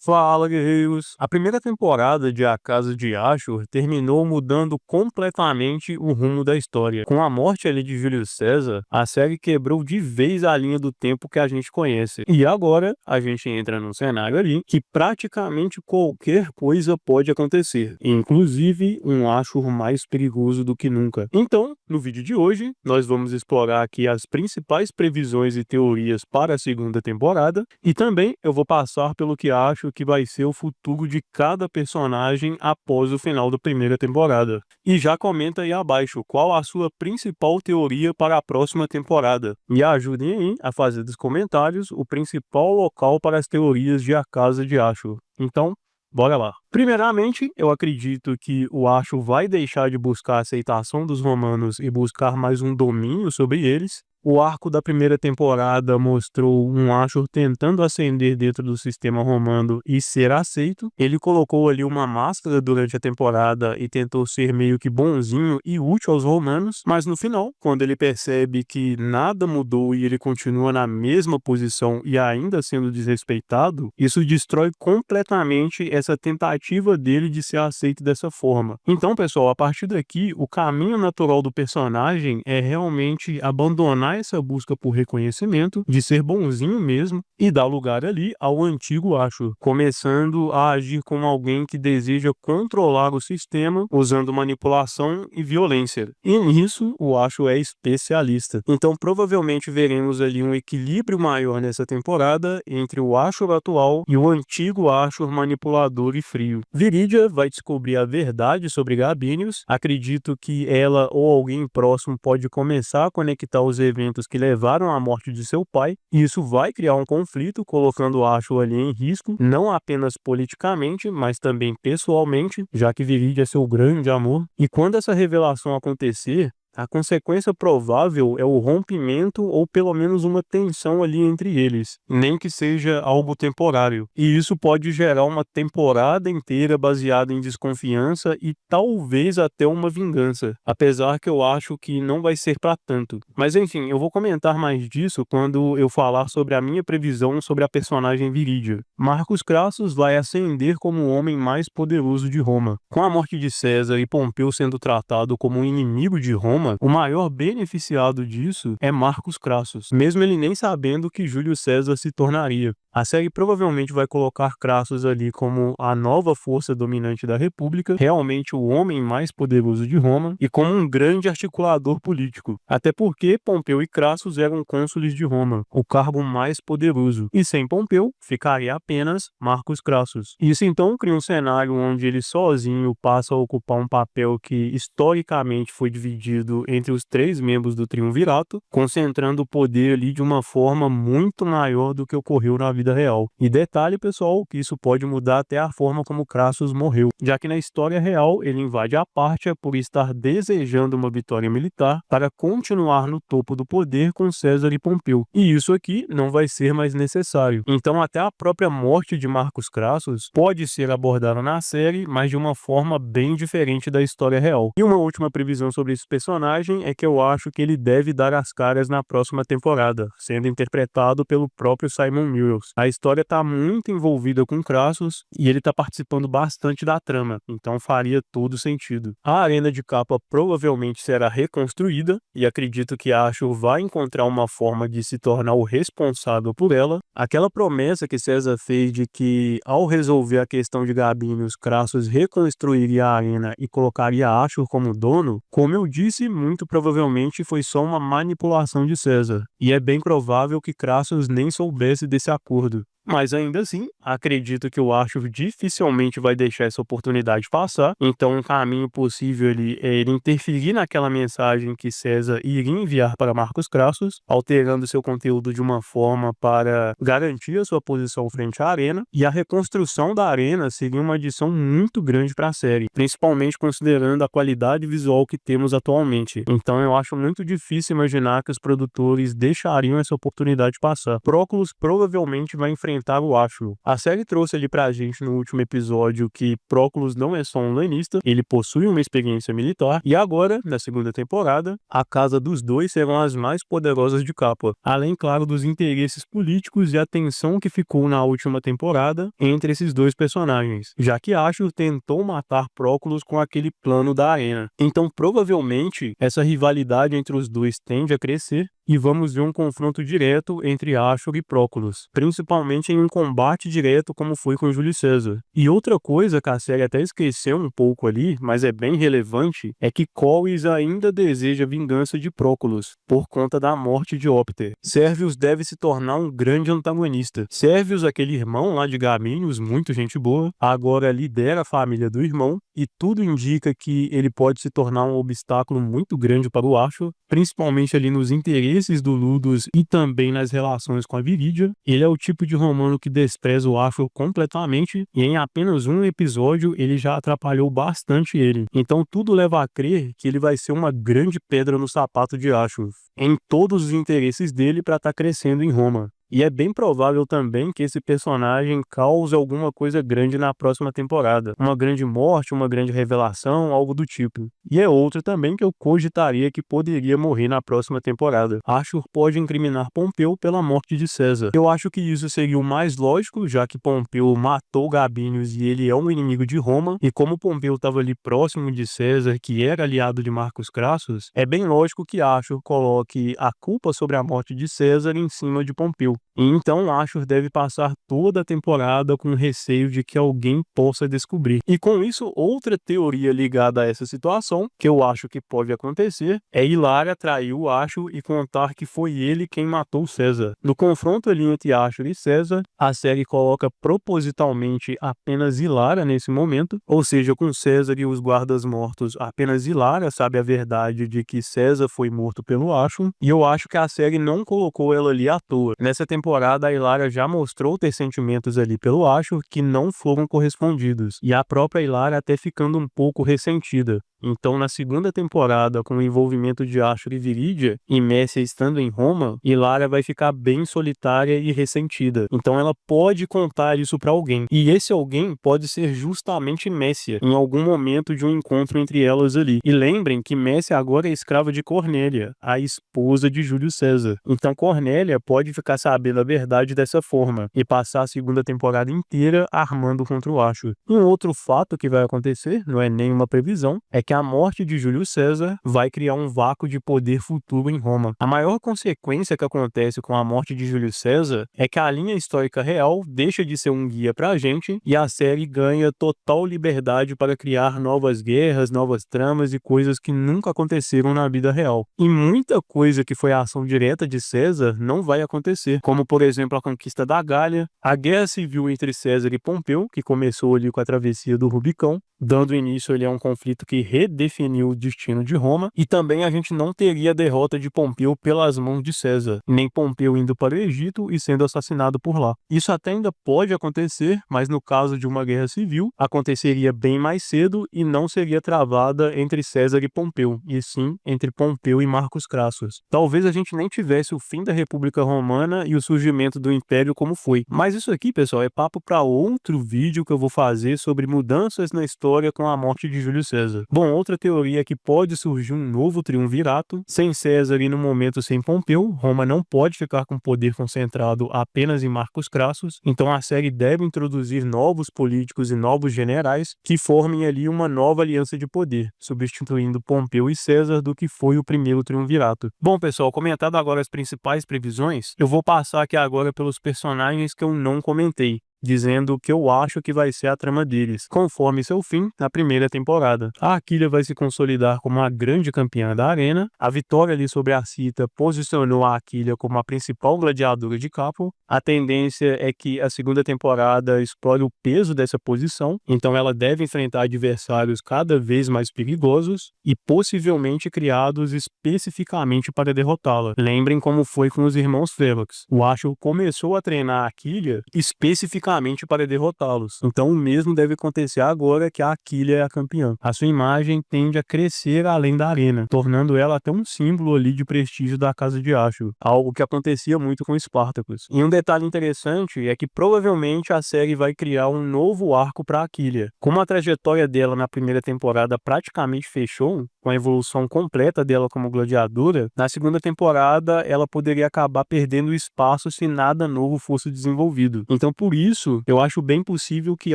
Fala, guerreiros! A primeira temporada de A Casa de Ashur terminou mudando completamente o rumo da história. Com a morte ali de Júlio César, a série quebrou de vez a linha do tempo que a gente conhece. E agora, a gente entra num cenário ali que praticamente qualquer coisa pode acontecer, inclusive um Ashur mais perigoso do que nunca. Então, no vídeo de hoje, nós vamos explorar aqui as principais previsões e teorias para a segunda temporada, e também eu vou passar pelo que acho que vai ser o futuro de cada personagem após o final da primeira temporada. E já comenta aí abaixo qual a sua principal teoria para a próxima temporada. Me ajudem aí a fazer dos comentários o principal local para as teorias de A Casa de Ashur. Então, bora lá. Primeiramente, eu acredito que o Ashur vai deixar de buscar a aceitação dos romanos e buscar mais um domínio sobre eles. O arco da primeira temporada mostrou um Ashur tentando ascender dentro do sistema romano e ser aceito. Ele colocou ali uma máscara durante a temporada e tentou ser meio que bonzinho e útil aos romanos, mas no final, quando ele percebe que nada mudou e ele continua na mesma posição e ainda sendo desrespeitado, isso destrói completamente essa tentativa dele de ser aceito dessa forma. Então, pessoal, a partir daqui, o caminho natural do personagem é realmente abandonar essa busca por reconhecimento, de ser bonzinho mesmo, e dar lugar ali ao antigo Ashur, começando a agir como alguém que deseja controlar o sistema usando manipulação e violência. E nisso, o Ashur é especialista. Então, provavelmente veremos ali um equilíbrio maior nessa temporada entre o Ashur atual e o antigo Ashur manipulador e frio. Viridia vai descobrir a verdade sobre Gabinius. Acredito que ela ou alguém próximo pode começar a conectar os eventos que levaram à morte de seu pai, e isso vai criar um conflito, colocando Ashur ali em risco, não apenas politicamente, mas também pessoalmente, já que Viridia é seu grande amor. E quando essa revelação acontecer, a consequência provável é o rompimento ou pelo menos uma tensão ali entre eles, nem que seja algo temporário. E isso pode gerar uma temporada inteira baseada em desconfiança e talvez até uma vingança, apesar que eu acho que não vai ser para tanto. Mas enfim, eu vou comentar mais disso quando eu falar sobre a minha previsão sobre a personagem Viridia. Marcus Crassus vai ascender como o homem mais poderoso de Roma. Com a morte de César e Pompeu sendo tratado como um inimigo de Roma, o maior beneficiado disso é Marcus Crassus, mesmo ele nem sabendo que Júlio César se tornaria. A série provavelmente vai colocar Crassus ali como a nova força dominante da República, realmente o homem mais poderoso de Roma, e como um grande articulador político. Até porque Pompeu e Crassus eram cônsules de Roma, o cargo mais poderoso, e sem Pompeu ficaria apenas Marcus Crassus. Isso então cria um cenário onde ele sozinho passa a ocupar um papel que historicamente foi dividido entre os três membros do Triunvirato, concentrando o poder ali de uma forma muito maior do que ocorreu na vida real. E detalhe, pessoal, que isso pode mudar até a forma como Crassus morreu, já que na história real ele invade a Pártia por estar desejando uma vitória militar para continuar no topo do poder com César e Pompeu. E isso aqui não vai ser mais necessário. Então até a própria morte de Marcus Crassus pode ser abordada na série, mas de uma forma bem diferente da história real. E uma última previsão sobre esse personagem é que eu acho que ele deve dar as caras na próxima temporada, sendo interpretado pelo próprio Simon Mills. A história está muito envolvida com Crassus e ele está participando bastante da trama, então faria todo sentido. A arena de Capa provavelmente será reconstruída e acredito que Ashur vai encontrar uma forma de se tornar o responsável por ela. Aquela promessa que César fez de que, ao resolver a questão de Gabinius, Crassus reconstruiria a arena e colocaria Ashur como dono, como eu disse, muito provavelmente foi só uma manipulação de César, e é bem provável que Crassus nem soubesse desse acordo. Mas ainda assim, acredito que o Ashur dificilmente vai deixar essa oportunidade passar, então um caminho possível ali é ele interferir naquela mensagem que César iria enviar para Marcus Crassus, alterando seu conteúdo de uma forma para garantir a sua posição frente à arena, e a reconstrução da arena seria uma adição muito grande para a série, principalmente considerando a qualidade visual que temos atualmente. Então eu acho muito difícil imaginar que os produtores deixariam essa oportunidade passar. Próculos provavelmente vai enfrentar enfrentar o Ashur. A série trouxe ali pra gente no último episódio que Próculos não é só um lanista, ele possui uma experiência militar, e agora, na segunda temporada, a casa dos dois serão as mais poderosas de Capa, além, claro, dos interesses políticos e a tensão que ficou na última temporada entre esses dois personagens, já que Ashur tentou matar Próculos com aquele plano da arena. Então, provavelmente, essa rivalidade entre os dois tende a crescer, e vamos ver um confronto direto entre Ashur e Próculos, principalmente em um combate direto como foi com Júlio César. E outra coisa que a série até esqueceu um pouco ali, mas é bem relevante, é que Corwys ainda deseja vingança de Próculos, por conta da morte de Ópter. Servius deve se tornar um grande antagonista. Servius, aquele irmão lá de Gabinius, muito gente boa, agora lidera a família do irmão, e tudo indica que ele pode se tornar um obstáculo muito grande para o Ashur, principalmente ali nos interesses do Ludus e também nas relações com a Viridia. Ele é o tipo de romano que despreza o Ashur completamente, e em apenas um episódio ele já atrapalhou bastante ele. Então tudo leva a crer que ele vai ser uma grande pedra no sapato de Ashur, em todos os interesses dele para estar crescendo em Roma. E é bem provável também que esse personagem cause alguma coisa grande na próxima temporada. Uma grande morte, uma grande revelação, algo do tipo. E é outro também que eu cogitaria que poderia morrer na próxima temporada. Ashur pode incriminar Pompeu pela morte de César. Eu acho que isso seria o mais lógico, já que Pompeu matou Gabinius e ele é um inimigo de Roma. E como Pompeu estava ali próximo de César, que era aliado de Marcus Crassus, é bem lógico que Ashur coloque a culpa sobre a morte de César em cima de Pompeu. E então Ashur deve passar toda a temporada com receio de que alguém possa descobrir. E com isso, outra teoria ligada a essa situação, que eu acho que pode acontecer, é Hilária trair o Ashur e contar que foi ele quem matou César. No confronto ali entre Ashur e César, a série coloca propositalmente apenas Hilária nesse momento, ou seja, com César e os guardas mortos, apenas Hilária sabe a verdade de que César foi morto pelo Ashur, e eu acho que a série não colocou ela ali à toa. Nessa temporada, a Hilária já mostrou ter sentimentos ali pelo Ashur que não foram correspondidos, e a própria Hilária até ficando um pouco ressentida. Então, na segunda temporada, com o envolvimento de Ashur e Viridia, e Messia estando em Roma, Hilária vai ficar bem solitária e ressentida. Então ela pode contar isso para alguém. E esse alguém pode ser justamente Messia, em algum momento de um encontro entre elas ali. E lembrem que Messia agora é escrava de Cornélia, a esposa de Júlio César. Então Cornélia pode ficar sabendo a verdade dessa forma, e passar a segunda temporada inteira armando contra o Ashur. Um outro fato que vai acontecer, não é nenhuma previsão, é que a morte de Júlio César vai criar um vácuo de poder futuro em Roma. A maior consequência que acontece com a morte de Júlio César é que a linha histórica real deixa de ser um guia pra gente e a série ganha total liberdade para criar novas guerras, novas tramas e coisas que nunca aconteceram na vida real. E muita coisa que foi a ação direta de César não vai acontecer, como por exemplo a conquista da Gália, a guerra civil entre César e Pompeu, que começou ali com a travessia do Rubicão, dando início ali a um conflito que redefiniu o destino de Roma, e também a gente não teria a derrota de Pompeu pelas mãos de César, nem Pompeu indo para o Egito e sendo assassinado por lá. Isso até ainda pode acontecer, mas no caso de uma guerra civil, aconteceria bem mais cedo e não seria travada entre César e Pompeu, e sim entre Pompeu e Marcus Crassus. Talvez a gente nem tivesse o fim da República Romana e o surgimento do Império como foi. Mas isso aqui, pessoal, é papo para outro vídeo que eu vou fazer sobre mudanças na história com a morte de Júlio César. Bom, outra teoria é que pode surgir um novo triunvirato, sem César e no momento sem Pompeu. Roma não pode ficar com poder concentrado apenas em Marcus Crassus, então a série deve introduzir novos políticos e novos generais que formem ali uma nova aliança de poder, substituindo Pompeu e César do que foi o primeiro triunvirato. Bom, pessoal, comentado agora as principais previsões, eu vou passar aqui agora pelos personagens que eu não comentei, dizendo o que eu acho que vai ser a trama deles, conforme seu fim na primeira temporada. A Aquila vai se consolidar como a grande campeã da arena, a vitória ali sobre a Cita posicionou a Aquila como a principal gladiadora de Capo, a tendência é que a segunda temporada explore o peso dessa posição, então ela deve enfrentar adversários cada vez mais perigosos e possivelmente criados especificamente para derrotá-la. Lembrem como foi com os irmãos Ferox. O Ashur começou a treinar a Aquila especificamente rapidamente para derrotá-los. Então o mesmo deve acontecer agora que a Aquila é a campeã. A sua imagem tende a crescer além da arena, tornando ela até um símbolo ali de prestígio da casa de Ashur, algo que acontecia muito com Spartacus. E um detalhe interessante é que provavelmente a série vai criar um novo arco para Aquila. Como a trajetória dela na primeira temporada praticamente fechou, com a evolução completa dela como gladiadora, na segunda temporada ela poderia acabar perdendo espaço se nada novo fosse desenvolvido. Então por isso, eu acho bem possível que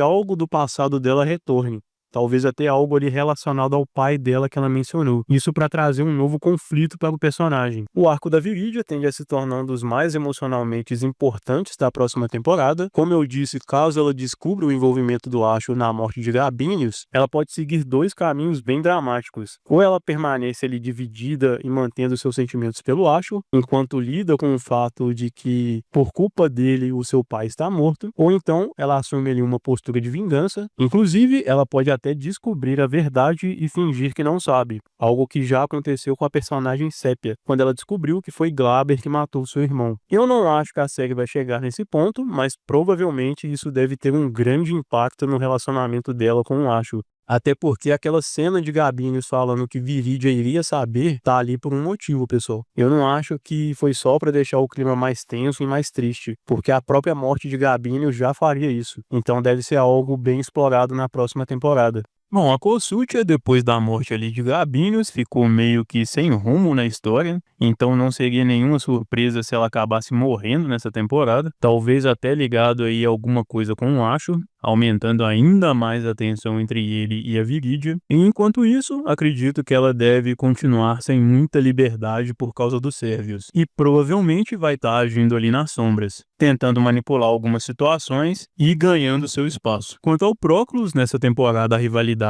algo do passado dela retorne. Talvez até algo ali relacionado ao pai dela que ela mencionou. Isso para trazer um novo conflito para o personagem. O arco da Viridia tende a se tornar um dos mais emocionalmente importantes da próxima temporada. Como eu disse, caso ela descubra o envolvimento do Ashur na morte de Gabinius, ela pode seguir dois caminhos bem dramáticos. Ou ela permanece ali dividida e mantendo seus sentimentos pelo Ashur, enquanto lida com o fato de que, por culpa dele, o seu pai está morto. Ou então, ela assume ali uma postura de vingança. Inclusive, ela pode até descobrir a verdade e fingir que não sabe, algo que já aconteceu com a personagem Sépia, quando ela descobriu que foi Glaber que matou seu irmão. Eu não acho que a série vai chegar nesse ponto, mas provavelmente isso deve ter um grande impacto no relacionamento dela com o Ashur. Até porque aquela cena de Gabinius falando que Viridia iria saber tá ali por um motivo, pessoal. Eu não acho que foi só para deixar o clima mais tenso e mais triste, porque a própria morte de Gabinius já faria isso. Então deve ser algo bem explorado na próxima temporada. Bom, a Cossútia, depois da morte ali de Gabinius, ficou meio que sem rumo na história, então não seria nenhuma surpresa se ela acabasse morrendo nessa temporada, talvez até ligado aí a alguma coisa com o Ashur, aumentando ainda mais a tensão entre ele e a Viridia. E enquanto isso, acredito que ela deve continuar sem muita liberdade por causa dos Sérvios, e provavelmente vai estar agindo ali nas sombras, tentando manipular algumas situações e ganhando seu espaço. Quanto ao Proclus, nessa temporada a rivalidade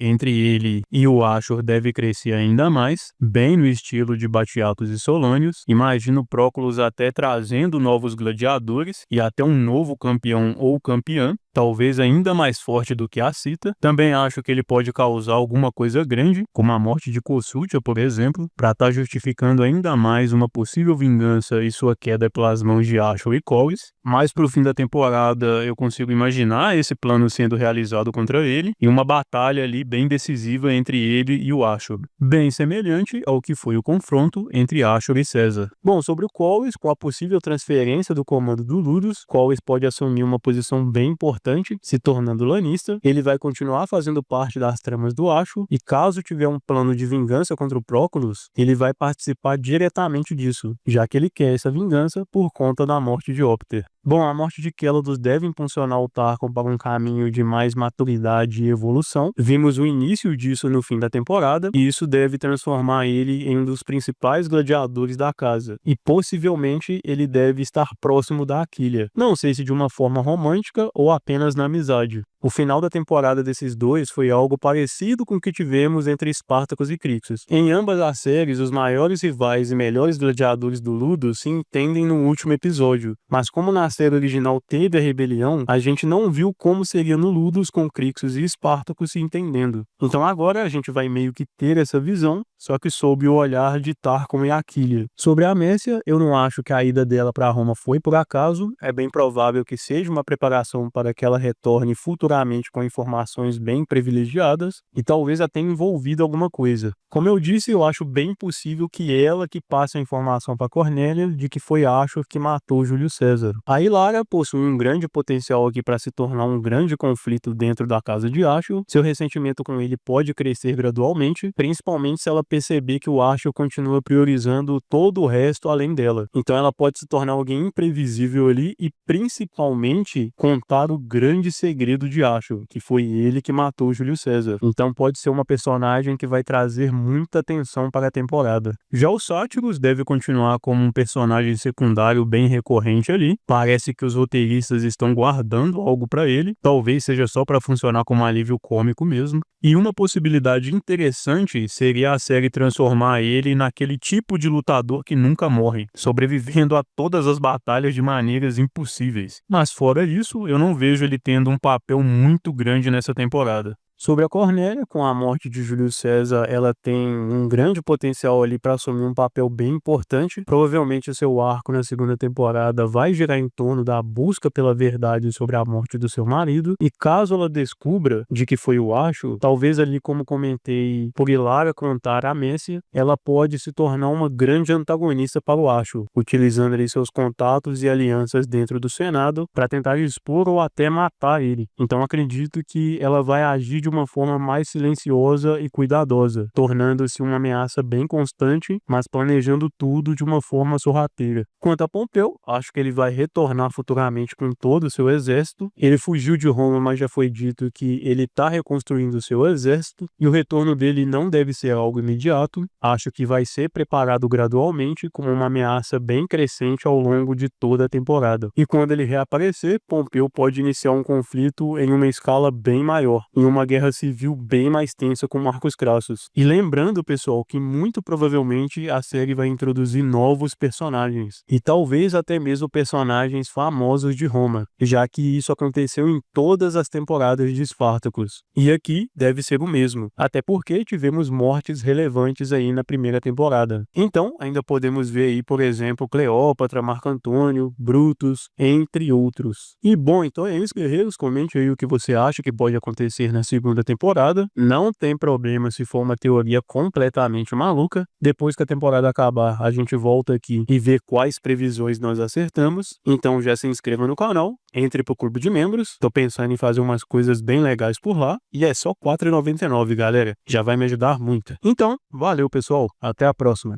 entre ele e o Ashur deve crescer ainda mais, bem no estilo de Batiatus e Solânios. Imagino o Proclus até trazendo novos gladiadores e até um novo campeão ou campeã, talvez ainda mais forte do que a Cita. Também acho que ele pode causar alguma coisa grande, como a morte de Cossútia, por exemplo, para estar justificando ainda mais uma possível vingança e sua queda pelas mãos de Ashur e Coris. Mas pro fim da temporada eu consigo imaginar esse plano sendo realizado contra ele e uma batalha ali bem decisiva entre ele e o Ashur, bem semelhante ao que foi o confronto entre Ashur e César. Bom, sobre o Coris, com a possível transferência do comando do Ludus, Coris pode assumir uma posição bem importante, se tornando Lannister. Ele vai continuar fazendo parte das tramas do Ashur e caso tiver um plano de vingança contra o Proclus, ele vai participar diretamente disso, já que ele quer essa vingança por conta da morte de Opter. Bom, a morte de Kelodos deve impulsionar o Targon para um caminho de mais maturidade e evolução. Vimos o início disso no fim da temporada, e isso deve transformar ele em um dos principais gladiadores da casa. E possivelmente ele deve estar próximo da Aquila. Não sei se de uma forma romântica ou apenas na amizade. O final da temporada desses dois foi algo parecido com o que tivemos entre Spartacus e Crixus. Em ambas as séries, os maiores rivais e melhores gladiadores do Ludus se entendem no último episódio, mas como na série original teve a rebelião, a gente não viu como seria no Ludus com Crixus e Spartacus se entendendo. Então agora a gente vai meio que ter essa visão, só que sob o olhar de Targon e Aquila. Sobre a Messia, eu não acho que a ida dela para Roma foi por acaso, é bem provável que seja uma preparação para que ela retorne futuramente com informações bem privilegiadas e talvez até envolvido alguma coisa. Como eu disse, eu acho bem possível que ela que passe a informação para Cornélia de que foi Ashur que matou Júlio César. A Hilária possui um grande potencial aqui para se tornar um grande conflito dentro da casa de Ashur. Seu ressentimento com ele pode crescer gradualmente, principalmente se ela perceber que o Ashur continua priorizando todo o resto além dela. Então ela pode se tornar alguém imprevisível ali e principalmente contar o grande segredo de Ashur, que foi ele que matou Júlio César. Então pode ser uma personagem que vai trazer muita atenção para a temporada. Já o Sátiros deve continuar como um personagem secundário bem recorrente ali. Parece que os roteiristas estão guardando algo para ele, talvez seja só para funcionar como alívio cômico mesmo. E uma possibilidade interessante seria a série transformar ele naquele tipo de lutador que nunca morre, sobrevivendo a todas as batalhas de maneiras impossíveis. Mas fora isso, eu não vejo ele tendo um papel muito grande nessa temporada. Sobre a Cornélia, com a morte de Júlio César, ela tem um grande potencial ali para assumir um papel bem importante. Provavelmente o seu arco na segunda temporada vai girar em torno da busca pela verdade sobre a morte do seu marido. E caso ela descubra de que foi o Acho, talvez ali, como comentei, por Ilara contar a Messia, ela pode se tornar uma grande antagonista para o Acho, utilizando ali seus contatos e alianças dentro do Senado para tentar expor ou até matar ele. Então acredito que ela vai agir de uma forma mais silenciosa e cuidadosa, tornando-se uma ameaça bem constante, mas planejando tudo de uma forma sorrateira. Quanto a Pompeu, acho que ele vai retornar futuramente com todo o seu exército. Ele fugiu de Roma, mas já foi dito que ele está reconstruindo o seu exército, e o retorno dele não deve ser algo imediato. Acho que vai ser preparado gradualmente, como uma ameaça bem crescente ao longo de toda a temporada. E quando ele reaparecer, Pompeu pode iniciar um conflito em uma escala bem maior, em uma guerra civil bem mais tensa com Marcus Crassus. E lembrando, pessoal, que muito provavelmente a série vai introduzir novos personagens, e talvez até mesmo personagens famosos de Roma, já que isso aconteceu em todas as temporadas de Spartacus. E aqui deve ser o mesmo, até porque tivemos mortes relevantes aí na primeira temporada. Então, ainda podemos ver aí, por exemplo, Cleópatra, Marco Antônio, Brutus, entre outros. E bom, então é isso, guerreiros. Comente aí o que você acha que pode acontecer na segunda temporada. Não tem problema se for uma teoria completamente maluca. Depois que a temporada acabar, a gente volta aqui e vê quais previsões nós acertamos. Então já se inscreva no canal, entre pro clube de membros. Tô pensando em fazer umas coisas bem legais por lá, e é só R$ 4,99, galera. Já vai me ajudar muito. Então, valeu, pessoal. Até a próxima.